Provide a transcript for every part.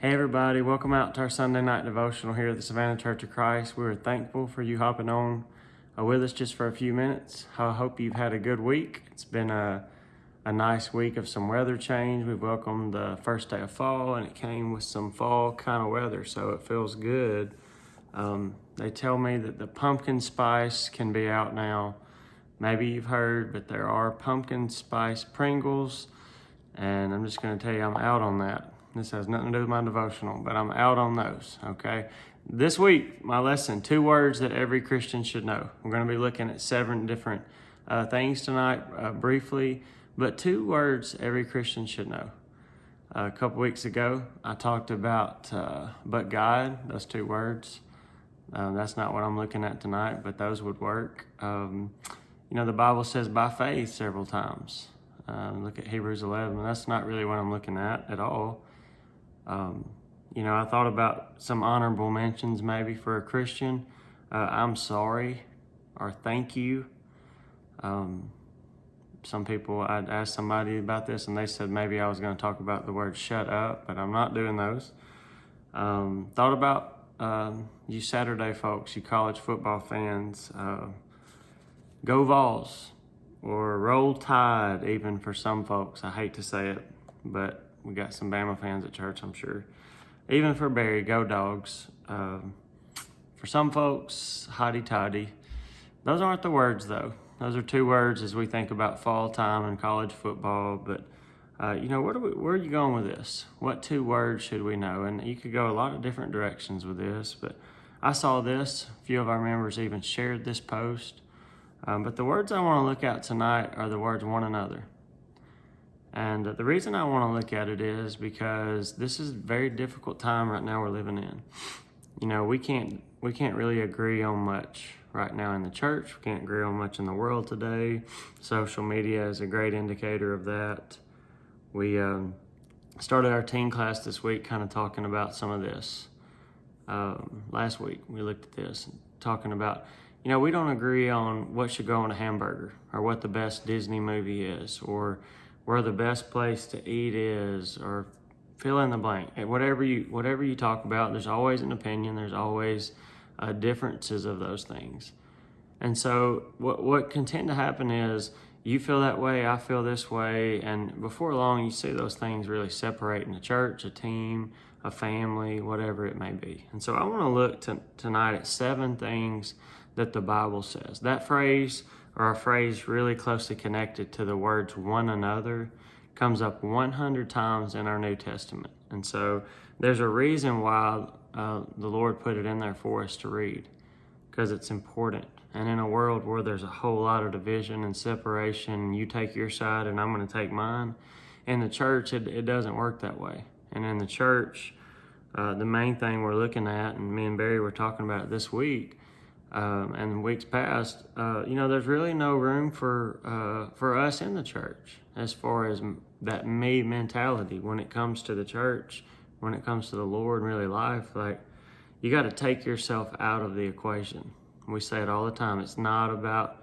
Hey everybody, welcome out to our Sunday night devotional here at the Savannah Church of Christ. We're thankful for you hopping on with us just for a few minutes. I hope you've had a good week. It's been a nice week of some weather change. We've welcomed the first day of fall, and it came with some fall kind of weather, so it feels good. They tell me that the pumpkin spice can be out now. Maybe you've heard, but there are pumpkin spice Pringles, and I'm just going to tell you I'm out on that. This has nothing to do with my devotional, but I'm out on those, okay? This week, my lesson, 2 words that every Christian should know. We're going to be looking at 7 different things tonight briefly, but 2 words every Christian should know. A couple weeks ago, I talked about but God, those 2 words. That's not what I'm looking at tonight, but those would work. The Bible says by faith several times. Look at Hebrews 11. That's not really what I'm looking at all. I thought about some honorable mentions maybe for a Christian. I'm sorry or thank you. Some people, I'd asked somebody about this and they said maybe I was going to talk about the word shut up, but I'm not doing those. Thought about you Saturday folks, you college football fans, go Vols or roll Tide even for some folks. I hate to say it, but we got some Bama fans at church, I'm sure. Even for Barry, go Dogs. For some folks, hotty-toddy. Those aren't the words, though. Those are 2 words as we think about fall time and college football. But, where are you going with this? What 2 words should we know? And you could go a lot of different directions with this. But I saw this. A few of our members even shared this post. But the words I want to look at tonight are the words one another. And the reason I want to look at it is because this is a very difficult time right now we're living in. We can't really agree on much right now in the church. We can't agree on much in the world today. Social media is a great indicator of that. We started our teen class this week kind of talking about some of this. Last week we looked at this and talking about, we don't agree on what should go on a hamburger or what the best Disney movie is or where the best place to eat is, or fill in the blank. Whatever you talk about, there's always an opinion. There's always differences of those things. And so what can tend to happen is you feel that way, I feel this way, and before long you see those things really separate in a church, a team, a family, whatever it may be. And so I want to look tonight at 7 things that the Bible says. That phrase, or a phrase really closely connected to the words one another, comes up 100 times in our New Testament. And so there's a reason why the Lord put it in there for us to read, because it's important. And in a world where there's a whole lot of division and separation, you take your side and I'm going to take mine, in the church it doesn't work that way. And in the church, the main thing we're looking at, and me and Barry were talking about it this week, and weeks past, there's really no room for us in the church as far as that me mentality when it comes to the church, when it comes to the Lord and really life. Like, you got to take yourself out of the equation. We say it all the time. It's not about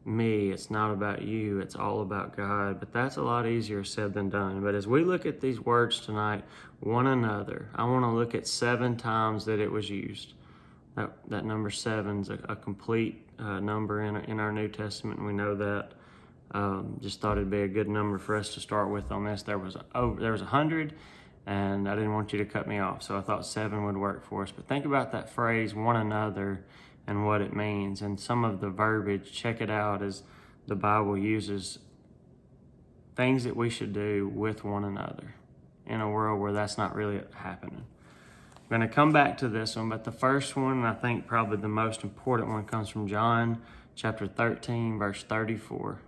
me. It's not about you. It's all about God. But that's a lot easier said than done. But as we look at these words tonight, one another, I want to look at 7 times that it was used. That number 7's a complete number in our New Testament, and we know that. Just thought it'd be a good number for us to start with on this. There was 100, and I didn't want you to cut me off, so I thought 7 would work for us. But think about that phrase, one another, and what it means. And some of the verbiage, check it out, as the Bible uses things that we should do with one another in a world where that's not really happening. I'm going to come back to this one, but the first one, and I think probably the most important one, comes from John chapter 13, verse 34.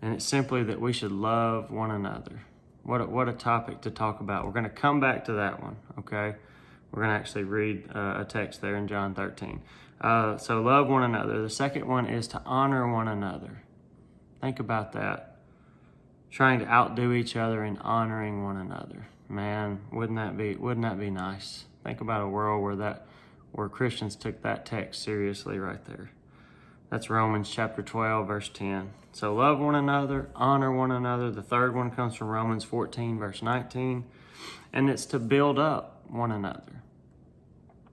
And it's simply that we should love one another. What a topic to talk about. We're going to come back to that one, okay? We're going to actually read a text there in John 13. So love one another. The second one is to honor one another. Think about that. Trying to outdo each other in honoring one another. Man, wouldn't that be nice? Think about a world where Christians took that text seriously right there. That's Romans chapter 12, verse 10. So love one another, honor one another. The third one comes from Romans 14, verse 19. And it's to build up one another.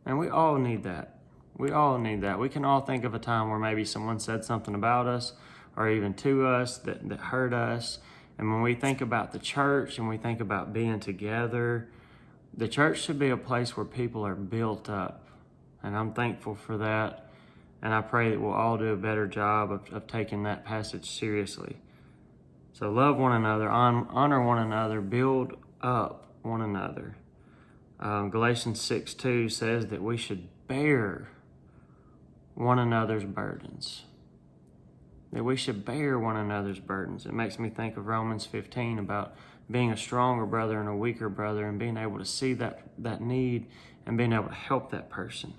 And we all need that. We all need that. We can all think of a time where maybe someone said something about us or even to us that hurt us. And when we think about the church and we think about being together, the church should be a place where people are built up. And I'm thankful for that. And I pray that we'll all do a better job of taking that passage seriously. So love one another, honor one another, build up one another. Galatians 6:2 says that we should bear one another's burdens. That we should bear one another's burdens. It makes me think of Romans 15 about being a stronger brother and a weaker brother and being able to see that need and being able to help that person.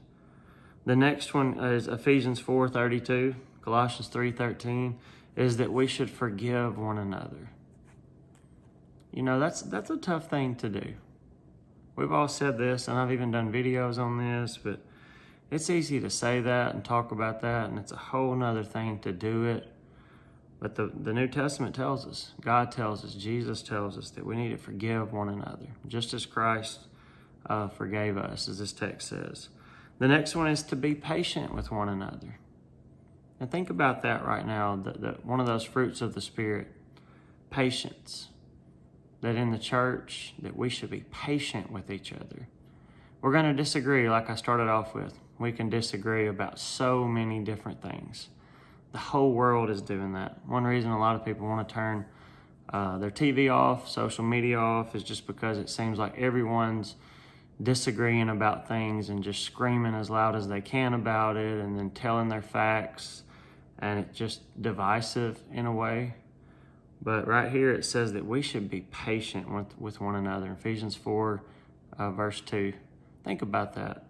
The next one is Ephesians 4:32, Colossians 3:13, is that we should forgive one another. You know, that's a tough thing to do. We've all said this, and I've even done videos on this, but it's easy to say that and talk about that, and it's a whole nother thing to do it. But the New Testament tells us, God tells us, Jesus tells us that we need to forgive one another, just as Christ forgave us, as this text says. The next one is to be patient with one another. And think about that right now, one of those fruits of the Spirit, patience. That in the church, that we should be patient with each other. We're going to disagree, like I started off with. We can disagree about so many different things. The whole world is doing that. One reason a lot of people want to turn their TV off, social media off, is just because it seems like everyone's disagreeing about things and just screaming as loud as they can about it and then telling their facts, and it's just divisive in a way. But right here it says that we should be patient with one another. Ephesians 4, verse 2. Think about that.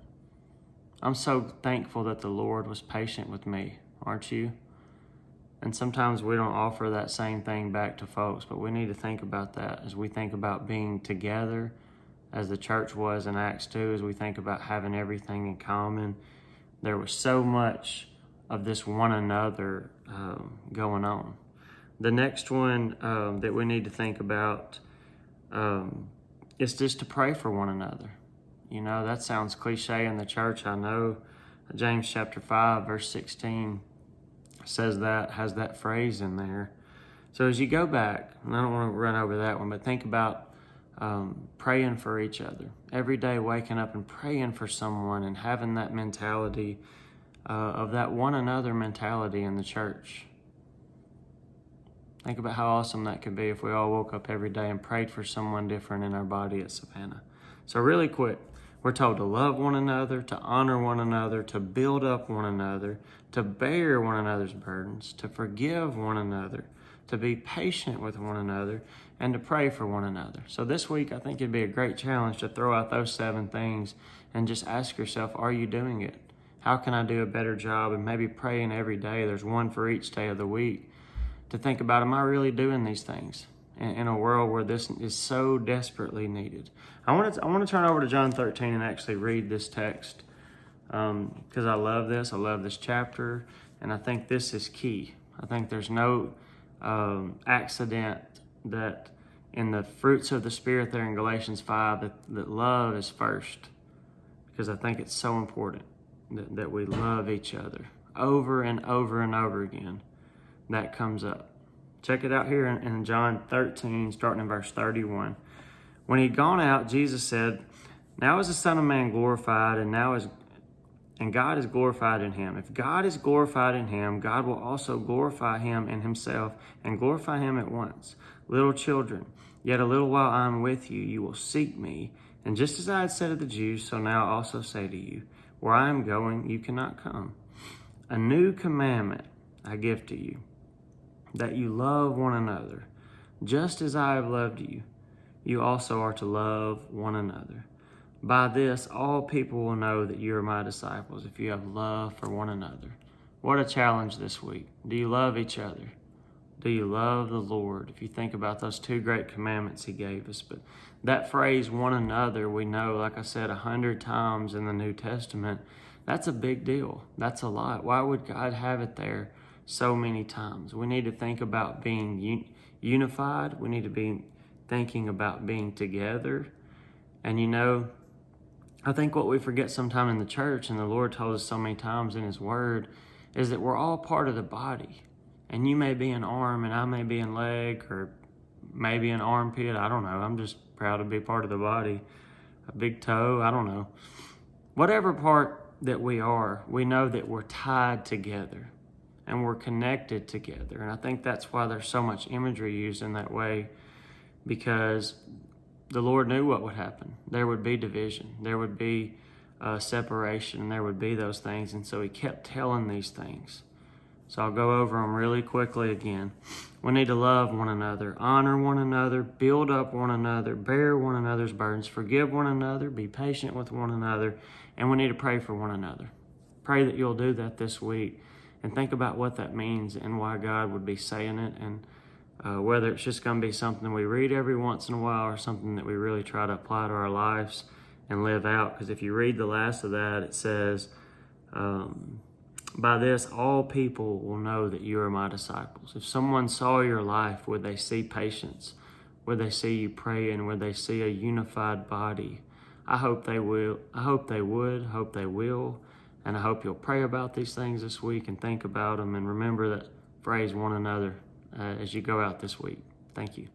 I'm so thankful that the Lord was patient with me, aren't you? And sometimes we don't offer that same thing back to folks, but we need to think about that as we think about being together, as the church was in Acts 2, as we think about having everything in common. There was so much of this one another going on. The next one that we need to think about is just to pray for one another. You know, that sounds cliche in the church, I know. James chapter 5, verse 16 says that, has that phrase in there. So as you go back, and I don't want to run over that one, but think about praying for each other. Every day waking up and praying for someone and having that mentality of that one another mentality in the church. Think about how awesome that could be if we all woke up every day and prayed for someone different in our body at Savannah. So really quick, we're told to love one another, to honor one another, to build up one another, to bear one another's burdens, to forgive one another, to be patient with one another, and to pray for one another. So this week, I think it'd be a great challenge to throw out those 7 things and just ask yourself, are you doing it? How can I do a better job? And maybe praying every day. There's one for each day of the week. To think about, am I really doing these things in a world where this is so desperately needed? I want to turn over to John 13 and actually read this text because I love this. I love this chapter, and I think this is key. I think there's no accident that in the fruits of the Spirit there in Galatians 5 that love is first, because I think it's so important that we love each other over and over and over again. That comes up. Check it out here in John 13, starting in verse 31. When he'd gone out, Jesus said, "Now is the Son of Man glorified, and God is glorified in him. If God is glorified in him, God will also glorify him in himself and glorify him at once. Little children, yet a little while I am with you. You will seek me. And just as I had said to the Jews, so now I also say to you, where I am going, you cannot come. A new commandment I give to you, that you love one another. Just as I have loved you, you also are to love one another. By this, all people will know that you are my disciples, if you have love for one another." What a challenge this week. Do you love each other? Do you love the Lord? If you think about those 2 great commandments he gave us. But that phrase, one another, we know, like I said, 100 times in the New Testament. That's a big deal. That's a lot. Why would God have it there so many times? We need to think about being unified. We need to be thinking about being together. And I think what we forget sometime in the church, and the Lord told us so many times in His Word, is that we're all part of the body. And you may be an arm, and I may be a leg, or maybe an armpit. I don't know. I'm just proud to be part of the body. A big toe. I don't know. Whatever part that we are, we know that we're tied together and we're connected together. And I think that's why there's so much imagery used in that way, because the Lord knew what would happen. There would be division, there would be separation, and there would be those things. And so He kept telling these things. So I'll go over them really quickly again. We need to love one another, honor one another, build up one another, bear one another's burdens, forgive one another, be patient with one another, and we need to pray for one another. Pray that you'll do that this week and think about what that means and why God would be saying it, and whether it's just going to be something we read every once in a while or something that we really try to apply to our lives and live out. Because if you read the last of that, it says, by this, all people will know that you are my disciples. If someone saw your life, would they see patience? Would they see you praying? Would they see a unified body? I hope they will. I hope they would. Hope they will. And I hope you'll pray about these things this week and think about them and remember that phrase one another as you go out this week. Thank you.